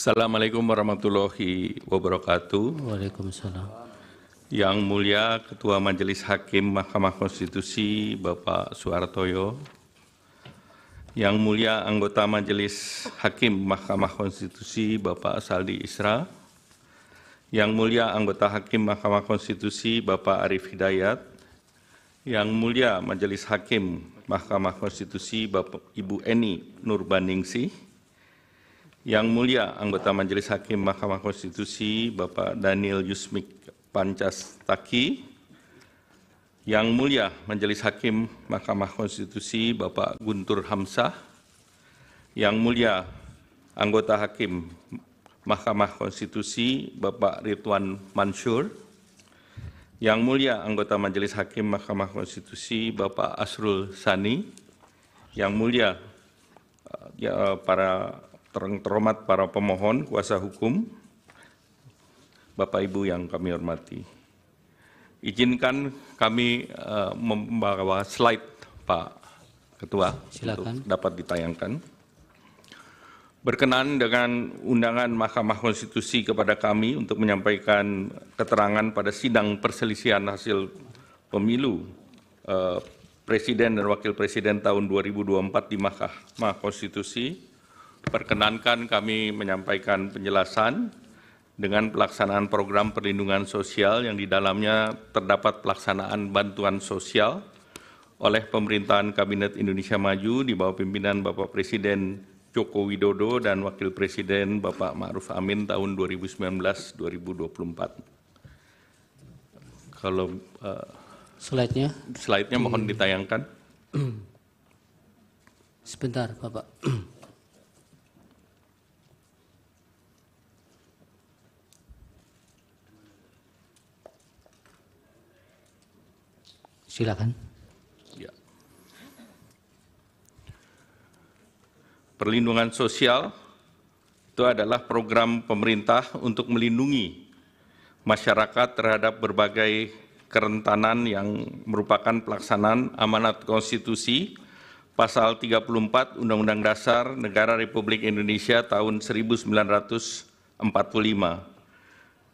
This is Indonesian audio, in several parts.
Assalamualaikum warahmatullahi wabarakatuh. Waalaikumsalam. Yang mulia Ketua Majelis Hakim Mahkamah Konstitusi Bapak Suhartoyo, yang mulia anggota Majelis Hakim Mahkamah Konstitusi Bapak Saldi Isra, yang mulia anggota Hakim Mahkamah Konstitusi Bapak Arief Hidayat, yang mulia Majelis Hakim Mahkamah Konstitusi Bapak Ibu Eni Nurbaningsih, yang mulia anggota Majelis Hakim Mahkamah Konstitusi Bapak Daniel Yusmik Pancastaki, yang mulia Majelis Hakim Mahkamah Konstitusi Bapak Guntur Hamzah, yang mulia anggota Hakim Mahkamah Konstitusi Bapak Ridwan Mansur, yang mulia anggota Majelis Hakim Mahkamah Konstitusi Bapak Asrul Sani, yang mulia para terhormat para pemohon kuasa hukum, Bapak Ibu yang kami hormati. Izinkan kami membawa slide Pak Ketua. Silakan. Untuk dapat ditayangkan. Berkenan dengan undangan Mahkamah Konstitusi kepada kami untuk menyampaikan keterangan pada sidang perselisihan hasil pemilu Presiden dan Wakil Presiden tahun 2024 di Mahkamah Konstitusi. Perkenankan kami menyampaikan penjelasan dengan pelaksanaan program perlindungan sosial yang di dalamnya terdapat pelaksanaan bantuan sosial oleh pemerintahan Kabinet Indonesia Maju di bawah pimpinan Bapak Presiden Joko Widodo dan Wakil Presiden Bapak Ma'ruf Amin tahun 2019-2024. Kalau slide-nya mohon ditayangkan. Sebentar, Bapak. Silakan. Ya. Perlindungan sosial itu adalah program pemerintah untuk melindungi masyarakat terhadap berbagai kerentanan yang merupakan pelaksanaan amanat konstitusi pasal 34 Undang-Undang Dasar Negara Republik Indonesia tahun 1945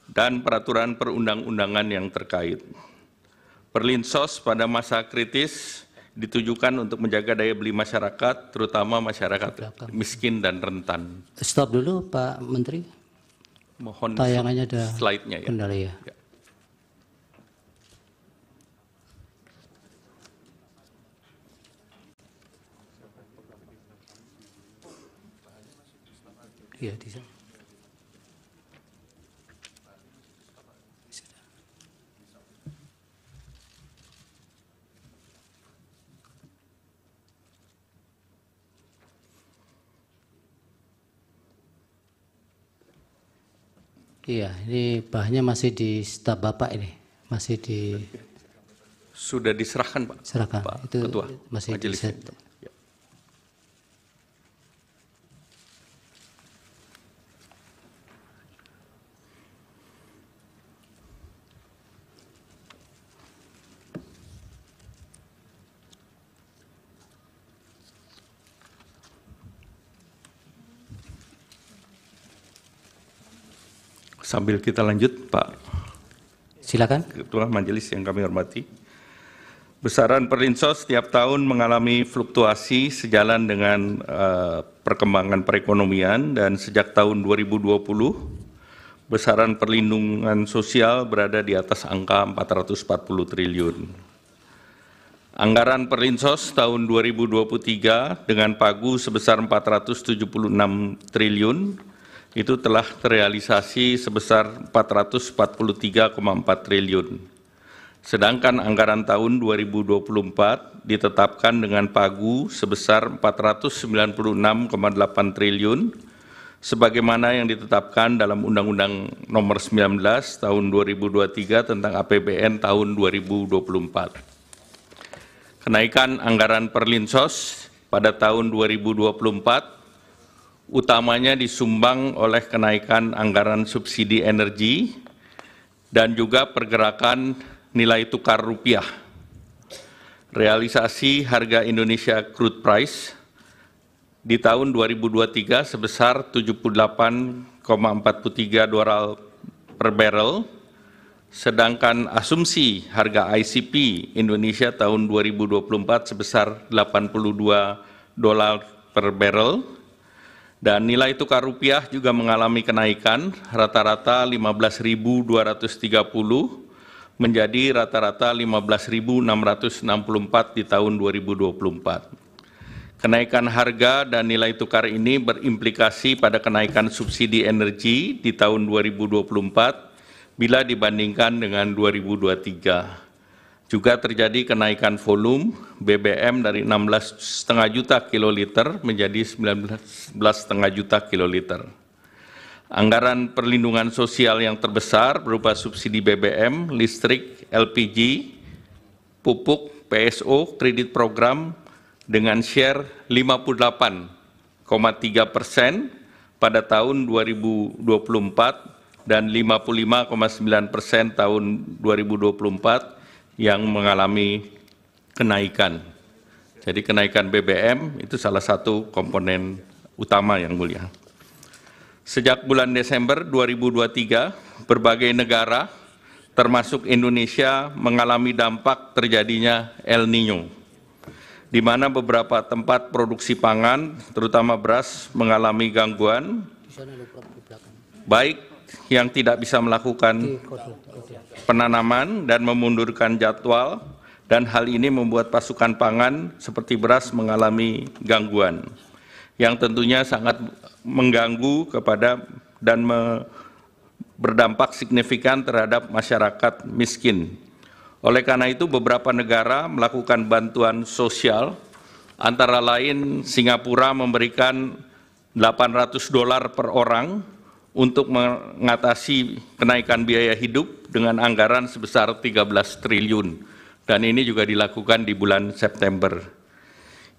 dan peraturan perundang-undangan yang terkait. Perlinsos pada masa kritis ditujukan untuk menjaga daya beli masyarakat, terutama masyarakat miskin dan rentan. Stop dulu, Pak Menteri. Mohon tayangannya ada slide-nya ya. Kendala ya. Iya, di sana. Iya, ini bahannya masih di staf Bapak ini, masih di. Sudah diserahkan Pak. Serahkan. Pak Itu Ketua masih di Majelis. set. Ya. Sambil kita lanjut, Pak Silakan. Ketua Majelis yang kami hormati. Besaran perlinsos setiap tahun mengalami fluktuasi sejalan dengan perkembangan perekonomian dan sejak tahun 2020 besaran perlindungan sosial berada di atas angka 440 triliun. Anggaran perlinsos tahun 2023 dengan pagu sebesar 476 triliun itu telah terrealisasi sebesar 443,4 triliun. Sedangkan anggaran tahun 2024 ditetapkan dengan pagu sebesar 496,8 triliun, sebagaimana yang ditetapkan dalam Undang-Undang Nomor 19 Tahun 2023 tentang APBN tahun 2024. Kenaikan anggaran perlinsos pada tahun 2024 utamanya disumbang oleh kenaikan anggaran subsidi energi dan juga pergerakan nilai tukar rupiah. Realisasi harga Indonesia crude price di tahun 2023 sebesar 78,43 dolar per barrel, sedangkan asumsi harga ICP Indonesia tahun 2024 sebesar 82 dolar per barrel, dan nilai tukar rupiah juga mengalami kenaikan rata-rata 15.230 menjadi rata-rata 15.664 di tahun 2024. Kenaikan harga dan nilai tukar ini berimplikasi pada kenaikan subsidi energi di tahun 2024 bila dibandingkan dengan 2023. Juga terjadi kenaikan volume BBM dari 16,5 juta kiloliter menjadi 19,5 juta kiloliter. Anggaran perlindungan sosial yang terbesar berupa subsidi BBM, listrik, LPG, pupuk, PSO, kredit program, dengan share 58,3% pada tahun 2024 dan 55,9% tahun 2024 yang mengalami kenaikan. Jadi kenaikan BBM itu salah satu komponen utama yang mulia. Sejak bulan Desember 2023, berbagai negara termasuk Indonesia mengalami dampak terjadinya El Niño, di mana beberapa tempat produksi pangan, terutama beras, mengalami gangguan, baik yang tidak bisa melakukan penanaman dan memundurkan jadwal, dan hal ini membuat pasokan pangan seperti beras mengalami gangguan, yang tentunya sangat mengganggu kepada dan berdampak signifikan terhadap masyarakat miskin. Oleh karena itu, beberapa negara melakukan bantuan sosial, antara lain Singapura memberikan $800 per orang untuk mengatasi kenaikan biaya hidup dengan anggaran sebesar 13 triliun, dan ini juga dilakukan di bulan September.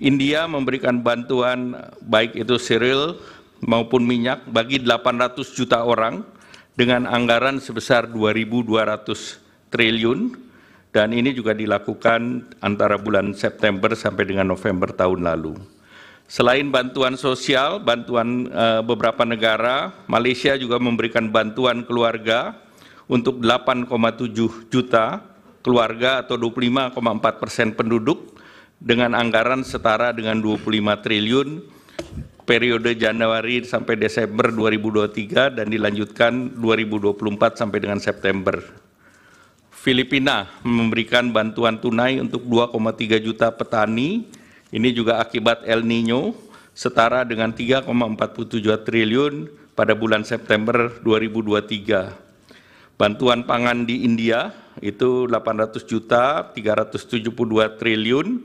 India memberikan bantuan baik itu cereal maupun minyak bagi 800 juta orang dengan anggaran sebesar 2.200 triliun, dan ini juga dilakukan antara bulan September sampai dengan November tahun lalu. Selain bantuan sosial, bantuan beberapa negara, Malaysia juga memberikan bantuan keluarga untuk 8,7 juta keluarga atau 25,4% penduduk dengan anggaran setara dengan 25 triliun periode Januari sampai Desember 2023 dan dilanjutkan 2024 sampai dengan September. Filipina memberikan bantuan tunai untuk 2,3 juta petani, ini juga akibat El Niño, setara dengan 3,47 triliun pada bulan September 2023. Bantuan pangan di India itu 800 juta, 372 triliun,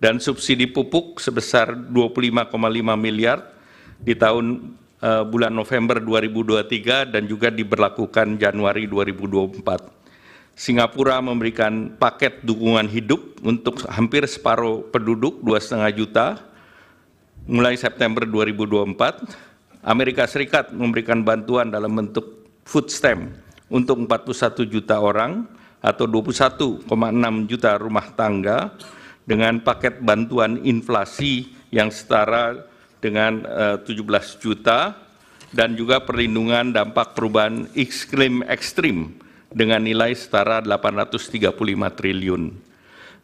dan subsidi pupuk sebesar 25,5 miliar di tahun bulan November 2023 dan juga diberlakukan Januari 2024. Singapura memberikan paket dukungan hidup untuk hampir separuh penduduk 2,5 juta mulai September 2024. Amerika Serikat memberikan bantuan dalam bentuk food stamp untuk 41 juta orang atau 21,6 juta rumah tangga dengan paket bantuan inflasi yang setara dengan 17 juta dan juga perlindungan dampak perubahan iklim ekstrim dengan nilai setara 835 triliun.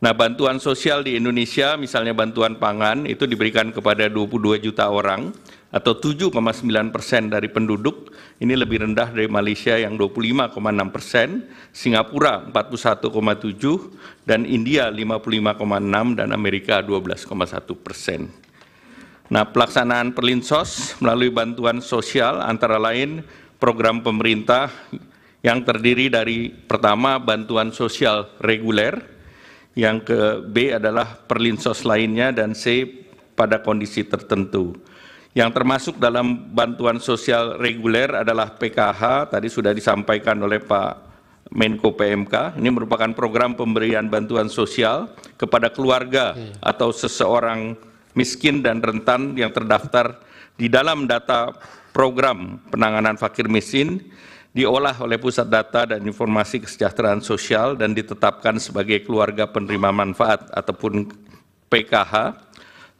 Nah, bantuan sosial di Indonesia, misalnya bantuan pangan, itu diberikan kepada 22 juta orang atau 7,9% dari penduduk. Ini lebih rendah dari Malaysia yang 25,6%, Singapura 41,7%, dan India 55,6%, dan Amerika 12,1%. Nah, pelaksanaan Perlinsos melalui bantuan sosial antara lain program pemerintah yang terdiri dari pertama bantuan sosial reguler, yang ke B adalah perlinsos lainnya, dan C pada kondisi tertentu. Yang termasuk dalam bantuan sosial reguler adalah PKH, tadi sudah disampaikan oleh Pak Menko PMK. Ini merupakan program pemberian bantuan sosial kepada keluarga atau seseorang miskin dan rentan yang terdaftar di dalam data program penanganan fakir miskin, diolah oleh Pusat Data dan Informasi Kesejahteraan Sosial dan ditetapkan sebagai keluarga penerima manfaat ataupun PKH,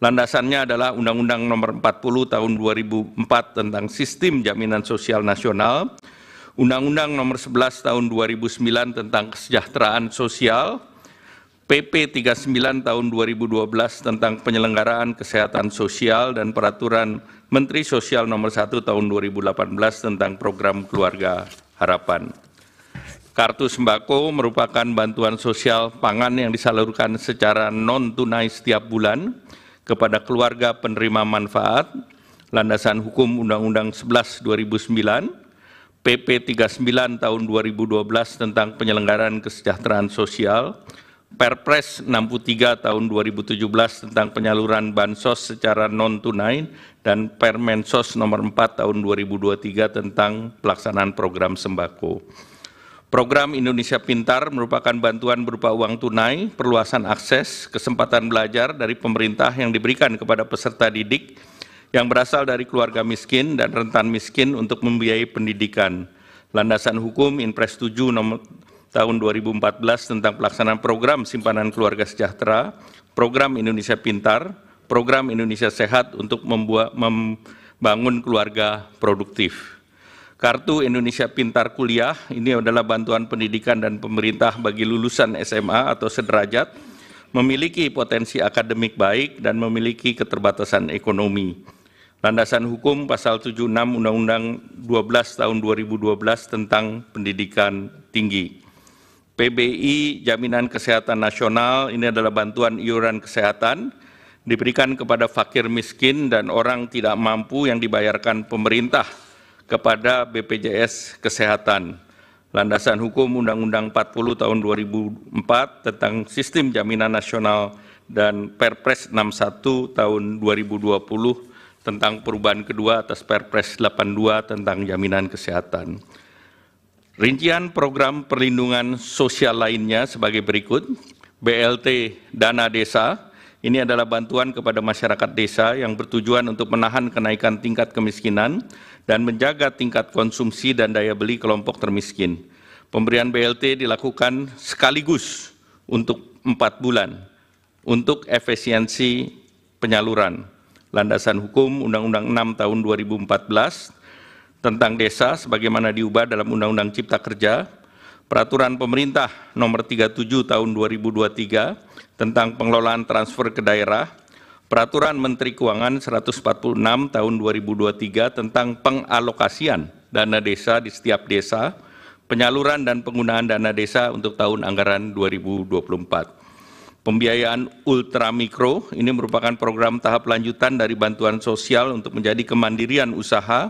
Landasannya adalah Undang-Undang Nomor 40 Tahun 2004 tentang Sistem Jaminan Sosial Nasional, Undang-Undang Nomor 11 Tahun 2009 tentang Kesejahteraan Sosial, PP 39 Tahun 2012 tentang Penyelenggaraan Kesehatan Sosial, dan Peraturan Menteri Sosial Nomor 1 Tahun 2018 tentang Program Keluarga Harapan. Kartu sembako merupakan bantuan sosial pangan yang disalurkan secara non-tunai setiap bulan kepada keluarga penerima manfaat, landasan hukum Undang-Undang 11 2009, PP 39 Tahun 2012 tentang Penyelenggaraan Kesejahteraan Sosial, Perpres 63 Tahun 2017 tentang penyaluran bansos secara non-tunai, dan Permensos Nomor 4 Tahun 2023 tentang pelaksanaan program sembako. Program Indonesia Pintar merupakan bantuan berupa uang tunai, perluasan akses, kesempatan belajar dari pemerintah yang diberikan kepada peserta didik yang berasal dari keluarga miskin dan rentan miskin untuk membiayai pendidikan. Landasan hukum Inpres 7 Nomor Tahun 2014 tentang pelaksanaan program simpanan keluarga sejahtera, Program Indonesia Pintar, Program Indonesia Sehat untuk membangun keluarga produktif. Kartu Indonesia Pintar Kuliah ini adalah bantuan pendidikan dan pemerintah bagi lulusan SMA atau sederajat, memiliki potensi akademik baik dan memiliki keterbatasan ekonomi. Landasan hukum Pasal 76 Undang-Undang 12 Tahun 2012 tentang Pendidikan Tinggi. PBI Jaminan Kesehatan Nasional ini adalah bantuan iuran kesehatan diberikan kepada fakir miskin dan orang tidak mampu yang dibayarkan pemerintah kepada BPJS Kesehatan. Landasan hukum Undang-Undang 40 Tahun 2004 tentang Sistem Jaminan Nasional dan Perpres 61 Tahun 2020 tentang perubahan kedua atas Perpres 82 tentang jaminan kesehatan. Rincian program perlindungan sosial lainnya sebagai berikut. BLT Dana Desa, ini adalah bantuan kepada masyarakat desa yang bertujuan untuk menahan kenaikan tingkat kemiskinan dan menjaga tingkat konsumsi dan daya beli kelompok termiskin. Pemberian BLT dilakukan sekaligus untuk 4 bulan untuk efisiensi penyaluran. Landasan hukum Undang-Undang 6 Tahun 2014 tentang desa sebagaimana diubah dalam Undang-Undang Cipta Kerja, Peraturan Pemerintah Nomor 37 Tahun 2023 tentang pengelolaan transfer ke daerah, Peraturan Menteri Keuangan 146 Tahun 2023 tentang pengalokasian dana desa di setiap desa, penyaluran dan penggunaan dana desa untuk tahun anggaran 2024. Pembiayaan ultramikro ini merupakan program tahap lanjutan dari bantuan sosial untuk menjadi kemandirian usaha,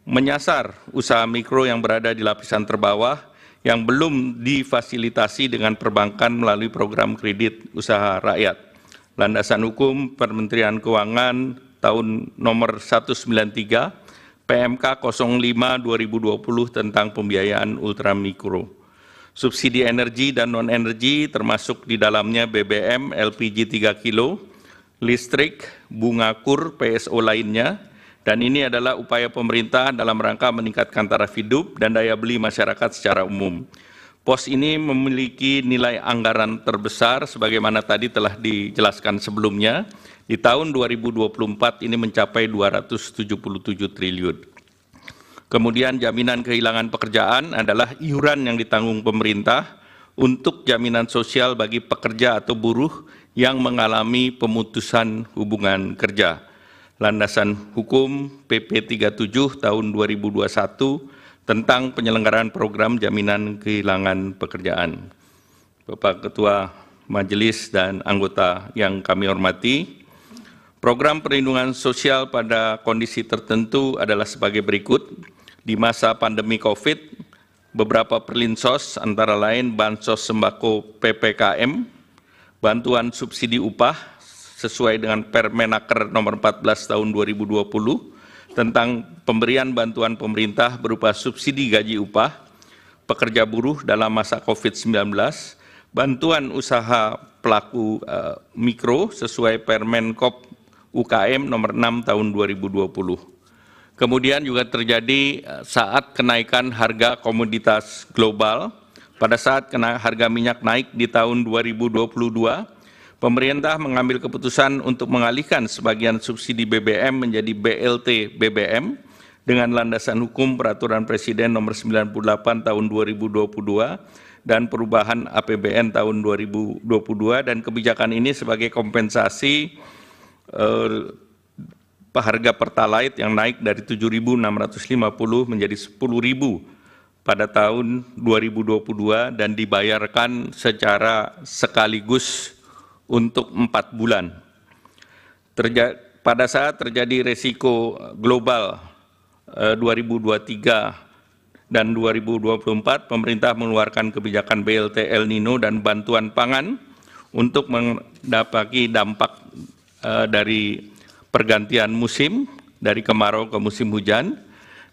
menyasar usaha mikro yang berada di lapisan terbawah yang belum difasilitasi dengan perbankan melalui program kredit usaha rakyat. Landasan hukum Kementerian Keuangan tahun nomor 193 PMK 05 2020 tentang pembiayaan ultramikro. Subsidi energi dan non-energi termasuk di dalamnya BBM, LPG 3 kilo, listrik, bunga kur, PSO lainnya, dan ini adalah upaya pemerintah dalam rangka meningkatkan taraf hidup dan daya beli masyarakat secara umum. Pos ini memiliki nilai anggaran terbesar sebagaimana tadi telah dijelaskan sebelumnya. Di tahun 2024 ini mencapai 277 triliun. Kemudian jaminan kehilangan pekerjaan adalah iuran yang ditanggung pemerintah untuk jaminan sosial bagi pekerja atau buruh yang mengalami pemutusan hubungan kerja. Landasan hukum PP 37 tahun 2021 tentang penyelenggaraan program jaminan kehilangan pekerjaan. Bapak Ketua Majelis dan anggota yang kami hormati, program perlindungan sosial pada kondisi tertentu adalah sebagai berikut. Di masa pandemi COVID, beberapa perlinsos antara lain bansos sembako PPKM, bantuan subsidi upah sesuai dengan Permenaker nomor 14 tahun 2020, tentang pemberian bantuan pemerintah berupa subsidi gaji upah, pekerja buruh dalam masa COVID-19, bantuan usaha pelaku mikro sesuai Permenkop UKM nomor 6 tahun 2020. Kemudian juga terjadi saat kenaikan harga komoditas global, pada saat harga minyak naik di tahun 2022, pemerintah mengambil keputusan untuk mengalihkan sebagian subsidi BBM menjadi BLT BBM dengan landasan hukum Peraturan Presiden Nomor 98 Tahun 2022 dan perubahan APBN tahun 2022, dan kebijakan ini sebagai kompensasi harga Pertalite yang naik dari 7.650 menjadi 10.000 pada tahun 2022 dan dibayarkan secara sekaligus untuk 4 bulan. Pada saat terjadi resiko global 2023 dan 2024, pemerintah mengeluarkan kebijakan BLT El Nino dan bantuan pangan untuk mendapati dampak dari pergantian musim dari kemarau ke musim hujan,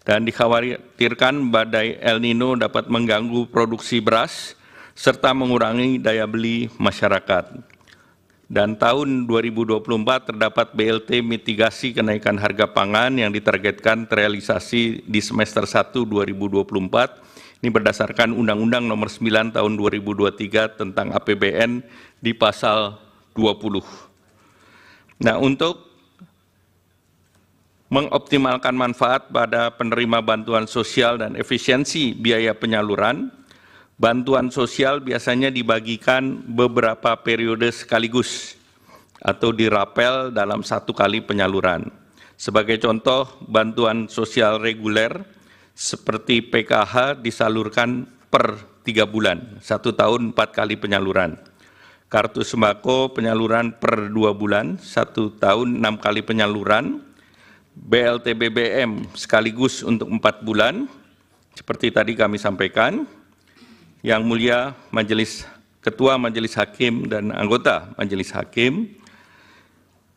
dan dikhawatirkan badai El Nino dapat mengganggu produksi beras serta mengurangi daya beli masyarakat. Dan tahun 2024 terdapat BLT mitigasi kenaikan harga pangan yang ditargetkan terrealisasi di semester 1 2024. Ini berdasarkan Undang-Undang Nomor 9 Tahun 2023 tentang APBN di pasal 20. Nah, untuk mengoptimalkan manfaat pada penerima bantuan sosial dan efisiensi biaya penyaluran, bantuan sosial biasanya dibagikan beberapa periode sekaligus atau dirapel dalam satu kali penyaluran. Sebagai contoh, bantuan sosial reguler seperti PKH disalurkan per 3 bulan, 1 tahun 4 kali penyaluran. Kartu sembako penyaluran per 2 bulan, 1 tahun 6 kali penyaluran. BLT BBM sekaligus untuk 4 bulan, seperti tadi kami sampaikan. Yang Mulia Ketua Majelis Hakim dan anggota Majelis Hakim,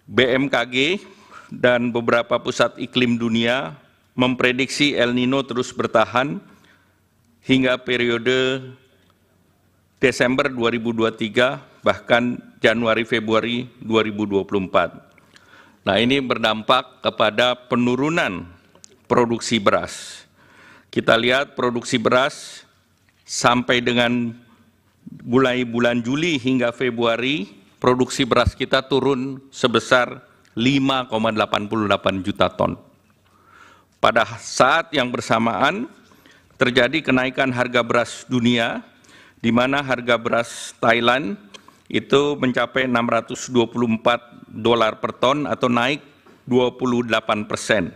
BMKG dan beberapa pusat iklim dunia memprediksi El Nino terus bertahan hingga periode Desember 2023 bahkan Januari-Februari 2024. Nah, ini berdampak kepada penurunan produksi beras. Kita lihat produksi beras sampai dengan mulai bulan Juli hingga Februari, produksi beras kita turun sebesar 5,88 juta ton. Pada saat yang bersamaan, terjadi kenaikan harga beras dunia, di mana harga beras Thailand itu mencapai $624 per ton atau naik 28%.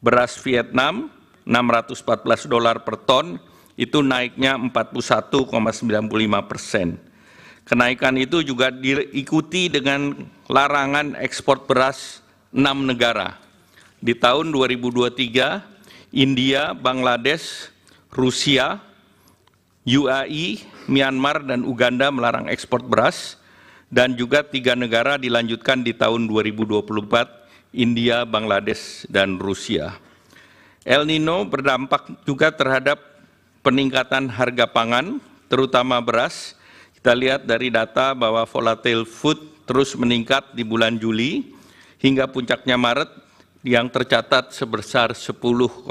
Beras Vietnam $614 per ton, itu naiknya 41,95%. Kenaikan itu juga diikuti dengan larangan ekspor beras 6 negara. Di tahun 2023, India, Bangladesh, Rusia, UAE, Myanmar, dan Uganda melarang ekspor beras, dan juga 3 negara dilanjutkan di tahun 2024, India, Bangladesh, dan Rusia. El Nino berdampak juga terhadap peningkatan harga pangan, terutama beras. Kita lihat dari data bahwa volatile food terus meningkat di bulan Juli hingga puncaknya Maret yang tercatat sebesar 10,33%.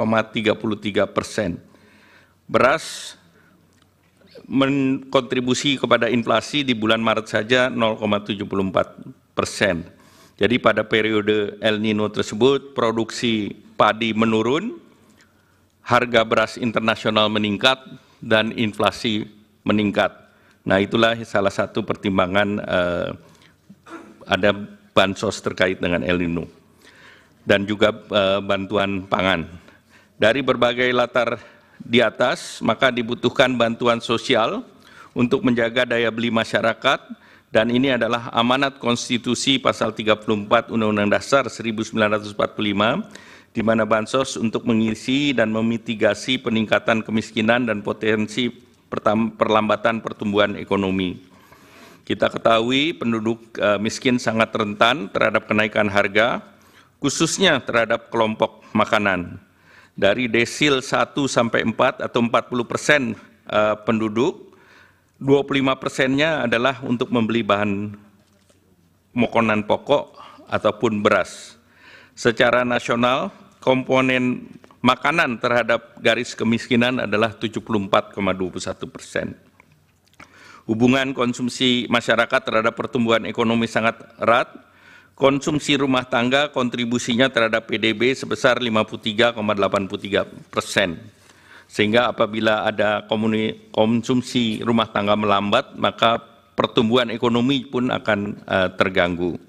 Beras menkontribusi kepada inflasi di bulan Maret saja 0,74%. Jadi pada periode El Nino tersebut produksi padi menurun, harga beras internasional meningkat, dan inflasi meningkat. Nah, itulah salah satu pertimbangan ada bansos terkait dengan El Nino dan juga bantuan pangan. Dari berbagai latar di atas, maka dibutuhkan bantuan sosial untuk menjaga daya beli masyarakat, dan ini adalah amanat konstitusi pasal 34 Undang-Undang Dasar 1945, di mana bansos untuk mengisi dan memitigasi peningkatan kemiskinan dan potensi perlambatan pertumbuhan ekonomi. Kita ketahui penduduk miskin sangat rentan terhadap kenaikan harga, khususnya terhadap kelompok makanan. Dari desil 1 sampai 4 atau 40% penduduk, 25%-nya adalah untuk membeli bahan makanan pokok ataupun beras. Secara nasional, komponen makanan terhadap garis kemiskinan adalah 74,21%. Hubungan konsumsi masyarakat terhadap pertumbuhan ekonomi sangat erat. Konsumsi rumah tangga kontribusinya terhadap PDB sebesar 53,83%. Sehingga apabila ada konsumsi rumah tangga melambat, maka pertumbuhan ekonomi pun akan terganggu.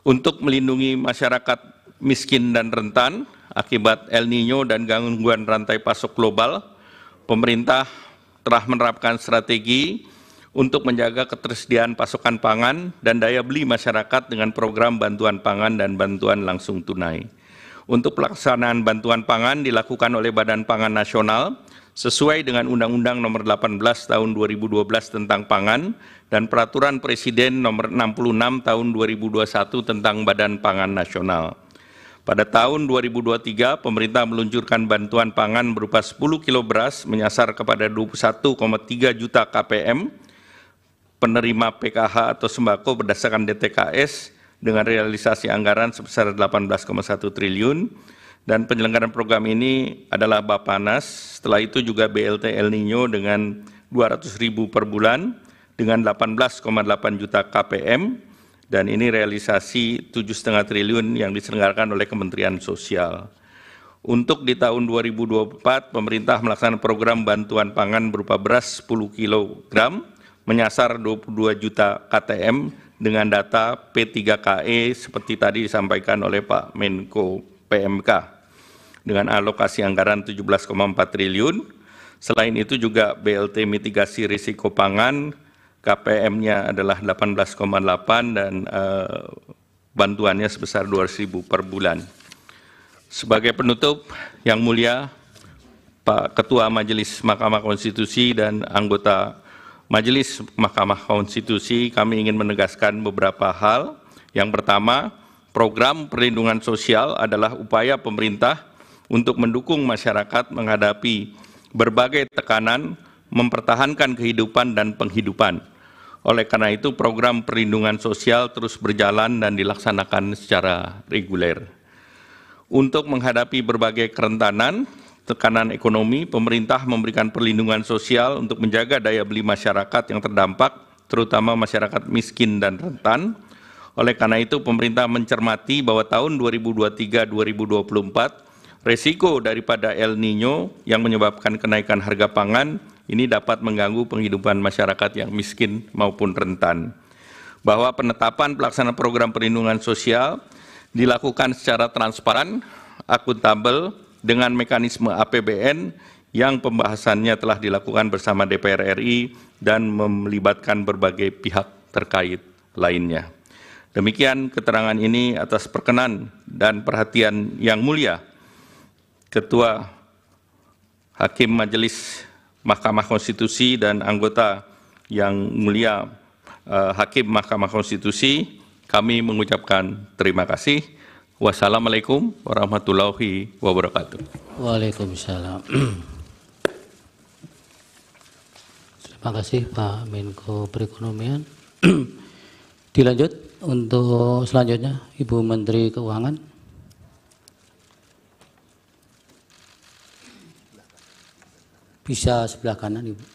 Untuk melindungi masyarakat miskin dan rentan akibat El Nino dan gangguan rantai pasok global, pemerintah telah menerapkan strategi untuk menjaga ketersediaan pasokan pangan dan daya beli masyarakat dengan program bantuan pangan dan bantuan langsung tunai. Untuk pelaksanaan bantuan pangan dilakukan oleh Badan Pangan Nasional sesuai dengan Undang-Undang Nomor 18 Tahun 2012 tentang Pangan dan Peraturan Presiden Nomor 66 Tahun 2021 tentang Badan Pangan Nasional. Pada tahun 2023, pemerintah meluncurkan bantuan pangan berupa 10 kilo beras menyasar kepada 21,3 juta KPM penerima PKH atau sembako berdasarkan DTKS dengan realisasi anggaran sebesar 18,1 triliun dan penyelenggaraan program ini adalah Bappenas. Setelah itu juga BLT El Nino dengan 200.000 per bulan dengan 18,8 juta KPM dan ini realisasi 7,5 triliun yang diselenggarakan oleh Kementerian Sosial. Untuk di tahun 2024, pemerintah melaksanakan program bantuan pangan berupa beras 10 kg menyasar 22 juta KTM dengan data P3KE seperti tadi disampaikan oleh Pak Menko PMK dengan alokasi anggaran 17,4 triliun. Selain itu juga BLT mitigasi risiko pangan KPM-nya adalah 18,8 dan bantuannya sebesar 200.000 per bulan. Sebagai penutup, Yang Mulia Pak Ketua Majelis Mahkamah Konstitusi dan anggota Majelis Mahkamah Konstitusi, kami ingin menegaskan beberapa hal. Yang pertama, program perlindungan sosial adalah upaya pemerintah untuk mendukung masyarakat menghadapi berbagai tekanan, mempertahankan kehidupan dan penghidupan. Oleh karena itu, program perlindungan sosial terus berjalan dan dilaksanakan secara reguler. Untuk menghadapi berbagai kerentanan, tekanan ekonomi, pemerintah memberikan perlindungan sosial untuk menjaga daya beli masyarakat yang terdampak, terutama masyarakat miskin dan rentan. Oleh karena itu, pemerintah mencermati bahwa tahun 2023-2024, resiko daripada El Nino yang menyebabkan kenaikan harga pangan ini dapat mengganggu penghidupan masyarakat yang miskin maupun rentan. Bahwa penetapan pelaksanaan program perlindungan sosial dilakukan secara transparan, akuntabel, dengan mekanisme APBN yang pembahasannya telah dilakukan bersama DPR RI dan melibatkan berbagai pihak terkait lainnya. Demikian keterangan ini atas perkenan dan perhatian Yang Mulia Ketua Hakim Majelis Mahkamah Konstitusi dan anggota Yang Mulia Hakim Mahkamah Konstitusi, kami mengucapkan terima kasih. Wassalamualaikum warahmatullahi wabarakatuh. Waalaikumsalam. Terima kasih Pak Menko Perekonomian. Dilanjut untuk selanjutnya Ibu Menteri Keuangan. Bisa sebelah kanan Ibu.